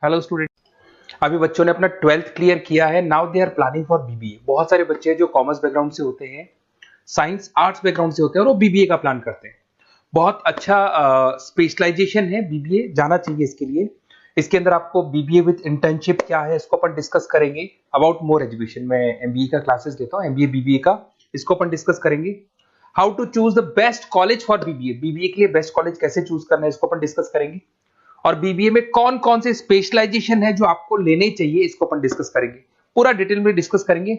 Hello student. अभी बच्चों ने अपना 12th क्लियर किया है। Now they are planning for BBA. बहुत सारे बच्चे हैं जो कॉमर्स बैकग्राउंड से होते हैं, साइंस आर्ट्स बैकग्राउंड से होते हैं और वो बीबीए का प्लान करते हैं। बहुत अच्छा स्पेशलाइजेशन है बीबीए, जाना चाहिए इसके लिए। इसके अंदर आपको बीबीए विद इंटर्नशिप क्या है इसको अपन डिस्कस करेंगे। अबाउट मोर एजुकेशन, मैं एमबीए का क्लासेस लेता हूँ, एमबीए बीबीए का, इसको अपन डिस्कस करेंगे। How to choose the best college for BBA, BBA के लिए बेस्ट कॉलेज कैसे चूज करना है इसको अपन डिस्कस करेंगे। और बीबीए में कौन कौन से स्पेशलाइजेशन है जो आपको लेने चाहिए इसको अपन डिस्कस करेंगे, पूरा डिटेल में डिस्कस करेंगे।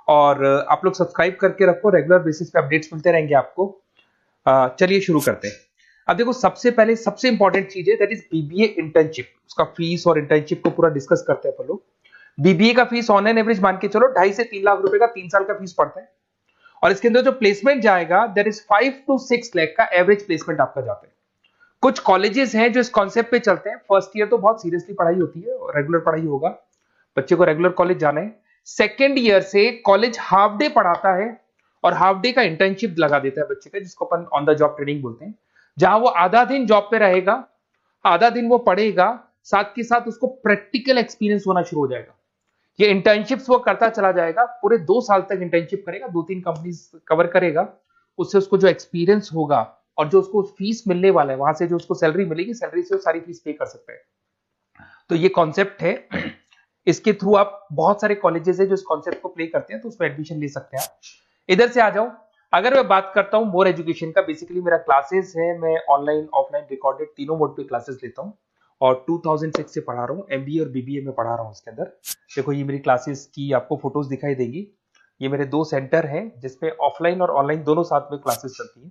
और आप लोग सब्सक्राइब करके रखो, रेगुलर बेसिस पे अपडेट्स मिलते रहेंगे आपको। चलिए शुरू करते हैं। अब देखो, सबसे पहले सबसे इंपॉर्टेंट चीज है दैट इज बीबीए इंटर्नशिप। उसका फीस और इंटर्नशिप को पूरा डिस्कस करते हैं अपन लोग। बीबीए का फीस ऑन एन एवरेज मान के चलो 2.5 से 3 लाख रुपए का 3 साल का फीस पड़ता है। और इसके अंदर जो प्लेसमेंट जाएगा दैट इज 5 to 6 लाख का एवरेज प्लेसमेंट आपका जाता है। कुछ कॉलेजेस हैं जो इस कॉन्सेप्ट पे चलते हैं। फर्स्ट ईयर तो बहुत सीरियसली पढ़ाई होती है, रेगुलर पढ़ाई होगा, बच्चे को रेगुलर कॉलेज जाना है। सेकेंड ईयर से कॉलेज हाफ डे पढ़ाता है और हाफ डे का इंटर्नशिप लगा देता है बच्चे का, जिसको अपन ऑन द जॉब ट्रेनिंग बोलते हैं, जहां वो आधा दिन जॉब पे रहेगा, आधा दिन वो पढ़ेगा, साथ के साथ उसको प्रैक्टिकल एक्सपीरियंस होना शुरू हो जाएगा। ये इंटर्नशिप्स वो करता चला जाएगा, पूरे 2 साल तक इंटर्नशिप करेगा, 2-3 कंपनीज कवर करेगा। उससे उसको जो एक्सपीरियंस होगा और जो उसको फीस मिलने वाला है, वहां से जो उसको सैलरी मिलेगी, सैलरी से वो सारी फीस पे कर सकता है। तो ये कॉन्सेप्ट है। इसके थ्रू आप, बहुत सारे कॉलेजेस है जो इस कॉन्सेप्ट को प्ले करते हैं, तो उसमें एडमिशन ले सकते हैं आप। इधर से आ जाओ। अगर मैं बात करता हूं मोर एजुकेशन का, बेसिकली मेरा क्लासेस है, मैं ऑनलाइन ऑफलाइन रिकॉर्डेड तीनों मोड पे क्लासेस लेता हूं और 2006 से पढ़ा रहा हूं। एमबीए और बीबीए में पढ़ा रहा हूं। इसके अंदर देखो, ये मेरी क्लासेस की आपको फोटोज दिखाई देंगी। ये मेरे 2 सेंटर हैं जिसपे ऑफलाइन और ऑनलाइन दोनों साथ में क्लासेस चलती हैं।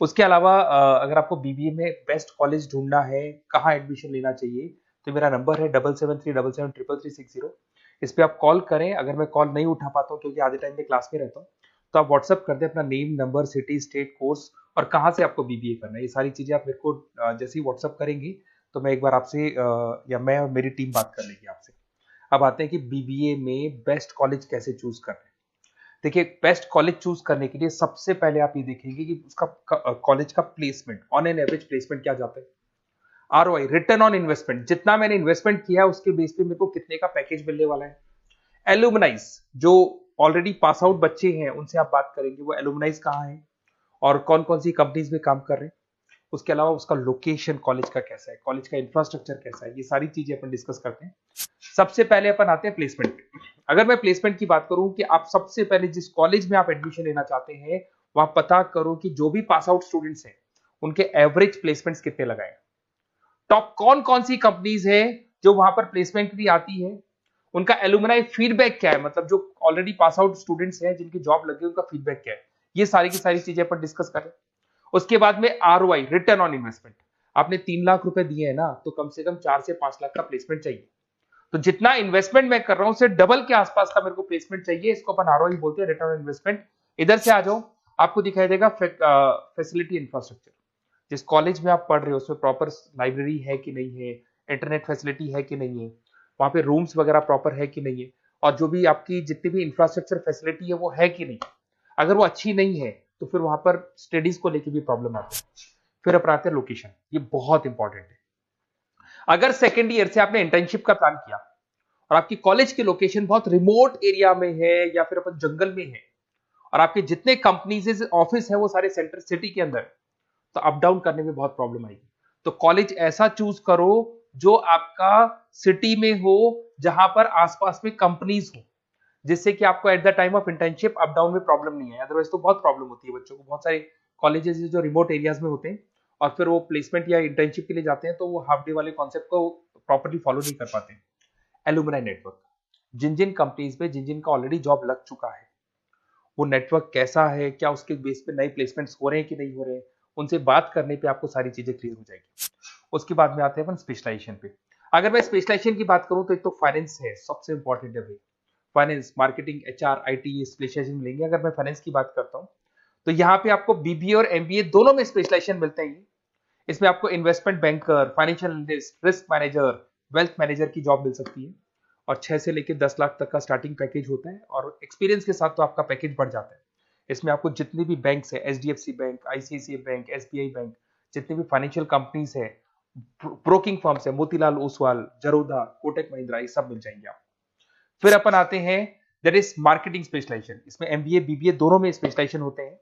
उसके अलावा अगर आपको बीबीए में बेस्ट कॉलेज ढूंढना है, कहाँ एडमिशन लेना चाहिए, तो मेरा नंबर है 7737733360। इस पे आप कॉल करें। अगर मैं कॉल नहीं उठा पाता हूँ क्योंकि आधे टाइम में क्लास में रहता हूँ, तो आप व्हाट्सअप कर दें अपना name, number, city, state, course और कहाँ से आपको बीबीए करना है। ये सारी चीजें आप मेरे को जैसे ही व्हाट्सअप करेंगी तो मैं एक बार आपसे या मैं और मेरी टीम बात कर लेगी आपसे। अब आते हैं कि बीबीए में बेस्ट कॉलेज कैसे चूज करना है। देखिए, बेस्ट कॉलेज चूज करने के लिए सबसे पहले आप ये देखेंगे कि उसका कॉलेज का placement, on an average placement क्या जाता है। आरओआई, रिटर्न ऑन इन्वेस्टमेंट, जितना मैंने इन्वेस्टमेंट किया है उसके बेस पे मेरे को कितने का पैकेज मिलने वाला है। एलुमनाइज, जो ऑलरेडी पास आउट बच्चे हैं उनसे आप बात करेंगे, वो एलुमनाइज कहाँ है और कौन कौन सी कंपनीज में काम कर रहे हैं। उसके अलावा उसका लोकेशन कॉलेज का कैसा है, कॉलेज का इंफ्रास्ट्रक्चर कैसा है, ये सारी चीजें अपन डिस्कस करते हैं। सबसे पहले अपन आते हैं प्लेसमेंट पे। अगर मैं प्लेसमेंट की बात करूं कि आप सबसे पहले जिस कॉलेज में आप एडमिशन लेना चाहते हैं, वहां पता करो कि जो भी पास आउट स्टूडेंट्स हैं उनके एवरेज प्लेसमेंट्स कितने लगाए। टॉप कौन कौन सी कंपनीज है जो वहां पर प्लेसमेंट भी आती है, उनका एलुमनाई फीडबैक क्या है, मतलब जो ऑलरेडी पास आउट स्टूडेंट्स हैं जिनकी जॉब लगी उनका फीडबैक क्या है। ये सारी की सारी चीजें अपन डिस्कस करें। उसके बाद में आरओआई, रिटर्न ऑन इन्वेस्टमेंट। आपने 3 लाख रुपए दिए हैं ना, तो कम से कम 4 से 5 लाख का प्लेसमेंट चाहिए। तो जितना इन्वेस्टमेंट मैं कर रहा हूं उससे डबल के आसपास का मेरे को प्लेसमेंट चाहिए। इसको अपन आरओआई बोलते हैं, रिटर्न ऑन इन्वेस्टमेंट। इधर से आ जाओ, आपको दिखाई देगा फैसिलिटी इंफ्रास्ट्रक्चर। जिस कॉलेज में आप पढ़ रहे हो उसमें प्रॉपर लाइब्रेरी है कि नहीं है, इंटरनेट फैसिलिटी है कि नहीं है, वहां पे रूम्स वगैरह प्रॉपर है कि नहीं है, और जो भी आपकी जितनी भी इंफ्रास्ट्रक्चर फैसिलिटी है वो है कि नहीं। अगर वो अच्छी नहीं है तो फिर वहां पर स्टडीज को लेके भी प्रॉब्लम आती है। फिर अपनाते हैं लोकेशन, ये बहुत इंपॉर्टेंट है। अगर सेकेंड ईयर से आपने इंटर्नशिप का प्लान किया और आपकी कॉलेज की लोकेशन बहुत रिमोट एरिया में है या फिर अपन जंगल में है, और आपके जितने कंपनीज ऑफिस है वो सारे सेंटर सिटी के अंदर, तो अप डाउन करने में बहुत प्रॉब्लम आएगी। तो कॉलेज ऐसा चूज करो जो आपका सिटी में हो, जहां पर आसपास में कंपनीज हो, जिससे कि आपको at the time of internship up down में प्रॉब्लम नहीं है। अदरवाइज तो बहुत प्रॉब्लम होती है बच्चों को। बहुत सारे कॉलेजेस जो रिमोट एरियाज में होते हैं और फिर वो प्लेसमेंट या इंटर्नशिप के लिए जाते हैं, तो वो हाफ डे वाले कॉन्सेप्ट को प्रॉपर्ली फॉलो नहीं कर पाते। एलुमनाई नेटवर्क, जिन जिन कंपनीज में जिन जिन का ऑलरेडी जॉब लग चुका है, वो नेटवर्क कैसा है, क्या उसके बेस पे नए प्लेसमेंट्स हो रहे हैं कि नहीं हो रहे हैं, उनसे बात करने पे आपको सारी चीजें क्लियर हो जाएगी। उसके बाद में आते हैं अपन स्पेशलाइजेशन पे। अगर मैं स्पेशलाइजेशन की बात करूं तो एक तो फाइनेंस है, सबसे इंपॉर्टेंट है भाई। Finance, marketing, HR, IT specialisation मिलेंगे। अगर मैं फाइनेंस की बात करता हूं तो यहाँ पे आपको बीबीए और एमबीए दोनों में स्पेशलाइजेशन मिलते हैं। इसमें आपको investment banker, financial analyst, risk manager, wealth manager की जॉब मिल सकती है। और 6 से लेकर 10 लाख तक का स्टार्टिंग पैकेज होता है, और एक्सपीरियंस के साथ तो आपका पैकेज बढ़ जाता है। इसमें आपको जितनी भी बैंक्स है, HDFC bank, ICICI bank, SBI bank, जितनी भी फाइनेंशियल कंपनीज है, ब्रोकिंग फर्म्स है, मोतीलाल ओसवाल, जरोधा, कोटक महिंद्रा, ये सब मिल जाएंगे आप। फिर अपन आते हैं दैट इज मार्केटिंग स्पेशलाइजेशन। इसमें एमबीए बीबीए दोनों में स्पेशलाइजेशन होते हैं।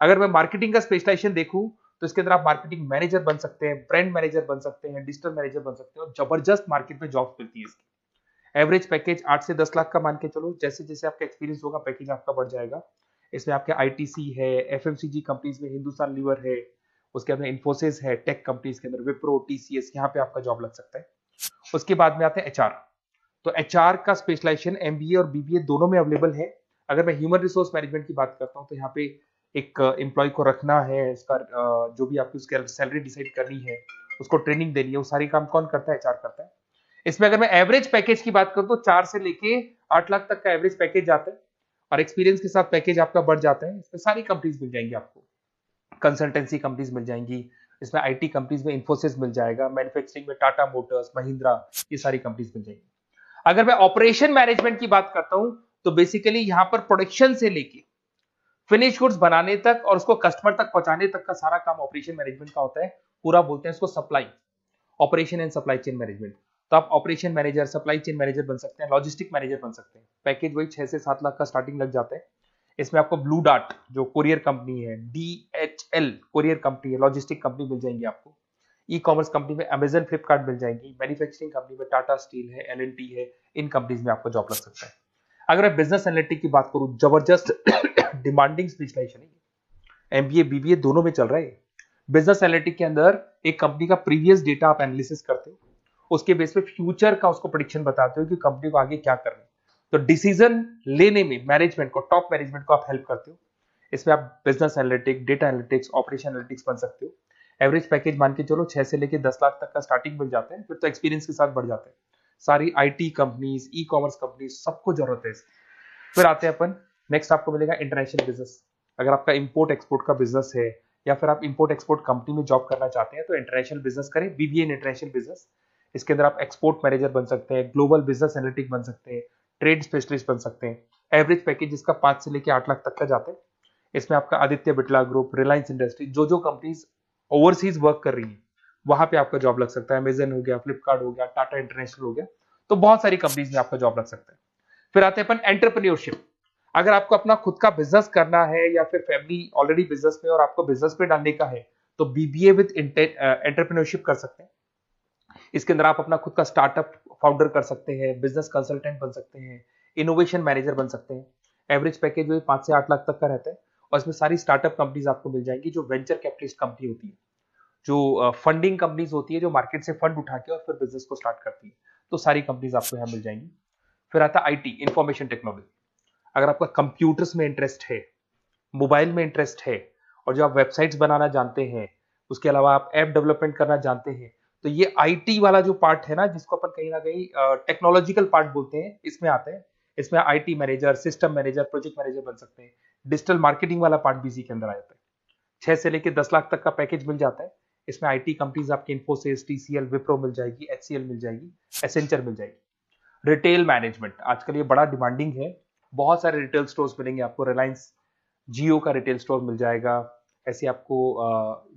अगर मैं मार्केटिंग का स्पेशलाइजेशन देखूं तो इसके अंदर आप मार्केटिंग मैनेजर बन सकते हैं, ब्रांड मैनेजर बन सकते हैं, डिजिटल मैनेजर बन सकते हैं, और जबरदस्त मार्केट में जॉब मिलती है इसकी। एवरेज पैकेज 8 से 10 लाख का मान के चलो, जैसे जैसे आपका एक्सपीरियंस होगा पैकेज आपका बढ़ जाएगा। इसमें आपके आईटीसी है, एफएमसीजी कंपनीज में हिंदुस्तान लीवर है, उसके अंदर इन्फोसिस है, टेक कंपनीज के अंदर विप्रो, टीसीएस, यहाँ पे आपका जॉब लग सकता है। उसके बाद में आते हैं एचआर। तो एचआर का स्पेशलाइजेशन एमबीए और बीबीए दोनों में अवेलेबल है। अगर मैं ह्यूमन रिसोर्स मैनेजमेंट की बात करता हूँ तो यहाँ पे एक एम्प्लॉय को रखना है, इसका जो भी आपकी उसकी सैलरी डिसाइड करनी है, उसको ट्रेनिंग देनी है, वो सारी काम कौन करता है? एचआर करता है। इसमें अगर मैं एवरेज पैकेज की बात करूं तो 4 से लेके 8 लाख तक का एवरेज पैकेज जाता है, और एक्सपीरियंस के साथ पैकेज आपका बढ़ जाता है। इसमें सारी कंपनीज मिल जाएंगी आपको, कंसल्टेंसी कंपनीज मिल जाएंगी, इसमें आईटी कंपनीज में इन्फोसिस मिल जाएगा, मैन्युफैक्चरिंग में टाटा मोटर्स, महिंद्रा, ये सारी कंपनीज मिल जाएंगी। अगर मैं ऑपरेशन मैनेजमेंट की बात करता हूं तो बेसिकली यहां पर प्रोडक्शन से लेके फिनिश गुड्स बनाने तक और उसको कस्टमर तक पहुंचाने तक का सारा काम ऑपरेशन मैनेजमेंट का होता है। पूरा बोलते हैं इसको supply, operation and supply chain management. तो आप operation manager, supply chain manager बन सकते हैं, लॉजिस्टिक मैनेजर बन सकते हैं। पैकेज वही 6 से 7 लाख का स्टार्टिंग लग जाता है। इसमें आपको ब्लू डार्ट जो कुरियर कंपनी है, डीएचएल कुरियर कंपनी है, लॉजिस्टिक कंपनी मिल जाएंगी आपको। ई कॉमर्स कंपनी में अमेजन, फ्लिपकार्ट मिल जाएंगी। मैन्युफैक्चरिंग कंपनी में टाटा स्टील है, एलएनटी है, इन कंपनीज में आपको जॉब लग सकता है। अगर मैं बिजनेस एनालिटिक की बात करूं, जबरदस्त डिमांडिंग स्पेशलाइजेशन है, एमबीए बीबीए दोनों में चल रहा है। बिजनेस एनालिटिक के अंदर एक कंपनी का प्रीवियस डेटा आप एनालिसिस करते हो, उसके बेस पे फ्यूचर का उसको प्रेडिक्शन बताते हो कि कंपनी को आगे क्या करना है। तो डिसीजन लेने में मैनेजमेंट को, टॉप मैनेजमेंट को आप हेल्प करते हो। इसमें आप business analytics, data analytics, operation analytics बन सकते हो। एवरेज पैकेज मान के चलो 6 से लेके 10 लाख तक का स्टार्टिंग मिल जाता है, फिर तो एक्सपीरियंस के साथ बढ़ जाता है। सारी IT companies, e commerce companies, सबको जरूरत है इसकी। फिर आते हैं अपन, नेक्स्ट आपको मिलेगा इंटरनेशनल बिजनेस। अगर आपका इंपोर्ट एक्सपोर्ट का बिजनेस है या फिर आप इंपोर्ट एक्सपोर्ट कंपनी में जॉब करना चाहते हैं तो इंटरनेशनल बिजनेस करें, बीबीए इन इंटरनेशनल बिजनेस। इसके अंदर आप एक्सपोर्ट मैनेजर बन सकते हैं, ग्लोबल बिजनेस एनालिटिक बन सकते हैं, ट्रेड स्पेशलिस्ट बन सकते हैं। एवरेज पैकेज इसका 5 से लेके 8 लाख तक का जाता है। इसमें आपका आदित्य बिरला ग्रुप, रिलायंस इंडस्ट्री, जो जो कंपनीज ओवरसीज वर्क कर रही है वहां पे आपका जॉब लग सकता है। अमेजन हो गया, फ्लिपकार्ट हो गया, टाटा इंटरनेशनल हो गया, तो बहुत सारी कंपनीज में आपका जॉब लग सकता है। फिर आते हैं अपन एंटरप्रेन्योरशिप। अगर आपको अपना खुद का बिजनेस करना है या फिर फैमिली ऑलरेडी बिजनेस में और आपको बिजनेस पे डालने का है तो बीबीए विद एंटरप्रेन्योरशिप कर सकते हैं। इसके अंदर आप अपना खुद का स्टार्टअप फाउंडर कर सकते हैं, बिजनेस कंसल्टेंट बन सकते हैं, इनोवेशन मैनेजर बन सकते हैं। एवरेज पैकेज वही 5 से 8 लाख तक का रहता है, और इसमें सारी स्टार्टअप कंपनीज आपको मिल जाएंगी जो वेंचर कैपिटलिस्ट कंपनी होती है, जो फंडिंग कंपनीज होती है, जो मार्केट से फंड उठा के और फिर बिजनेस को स्टार्ट करती है। तो सारी कंपनीज आपको यहाँ मिल जाएंगी। फिर आता है आईटी, इंफॉर्मेशन टेक्नोलॉजी। अगर आपका कंप्यूटर्स में इंटरेस्ट है, मोबाइल में इंटरेस्ट है, और जो आप वेबसाइट्स बनाना जानते हैं, उसके अलावा आप ऐप डेवलपमेंट करना जानते हैं, तो ये आईटी वाला जो पार्ट है ना, जिसको अपन कहीं ना कहीं टेक्नोलॉजिकल पार्ट बोलते हैं, इसमें आता है। इसमें IT manager, system manager, project manager बन सकते हैं। डिजिटल मार्केटिंग वाला पार्ट भी इसी के अंदर आ जाता है। 6 से लेके 10 लाख तक का पैकेज मिल जाता है। इसमें आईटी कंपनीज आपकी इन्फोसिस, टीसीएल, विप्रो मिल जाएगी, एचसीएल मिल जाएगी, एसेंचर मिल जाएगी। रिटेल मैनेजमेंट आजकल ये बड़ा डिमांडिंग है। बहुत सारे रिटेल स्टोर्स मिलेंगे आपको। रिलायंस जियो का रिटेल स्टोर मिल जाएगा, ऐसे आपको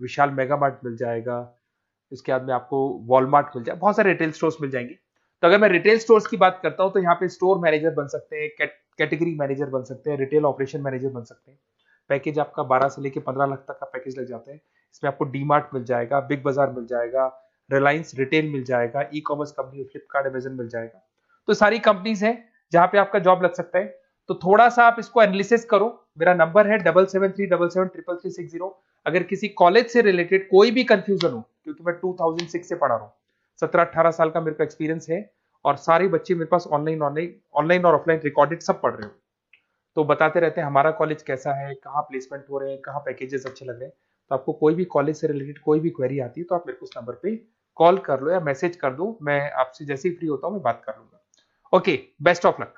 विशाल मेगा मार्ट मिल जाएगा, इसके बाद में आपको वॉलमार्ट मिल जाएगा, बहुत सारे रिटेल स्टोर्स मिल जाएंगे। तो अगर मैं रिटेल स्टोर्स की बात करता हूं तो यहाँ पे स्टोर मैनेजर बन सकते हैं, कैटेगरी मैनेजर बन सकते हैं, रिटेल ऑपरेशन मैनेजर बन सकते हैं। पैकेज आपका 12 से लेके 15 लाख तक का पैकेज लग जाता है। इसमें आपको डीमार्ट मिल जाएगा, बिग बाजार मिल जाएगा, रिलायंस रिटेल मिल जाएगा, e commerce company Flipkart, Amazon मिल जाएगा। तो सारी कंपनीज है जहां पे आपका जॉब लग सकता है। तो थोड़ा सा आप इसको एनालिसिस करो। मेरा नंबर है 7737733360। अगर किसी कॉलेज से रिलेटेड कोई भी कंफ्यूजन हो, क्योंकि मैं 2006 से पढ़ा रहा हूँ, 17-18 साल का मेरे को एक्सपीरियंस है, और सारे बच्चे मेरे पास ऑनलाइन और ऑफलाइन रिकॉर्डेड सब पढ़ रहे हो, तो बताते रहते हैं हमारा कॉलेज कैसा है, कहाँ प्लेसमेंट हो रहे हैं, कहाँ पैकेजेस अच्छे लग रहे हैं। तो आपको कोई भी कॉलेज से रिलेटेड कोई भी क्वेरी आती है तो आप मेरे को उस नंबर पे कॉल कर लो या मैसेज कर दो, मैं आपसे जैसे ही फ्री होता हूँ मैं बात कर लूंगा। Okay, best of luck.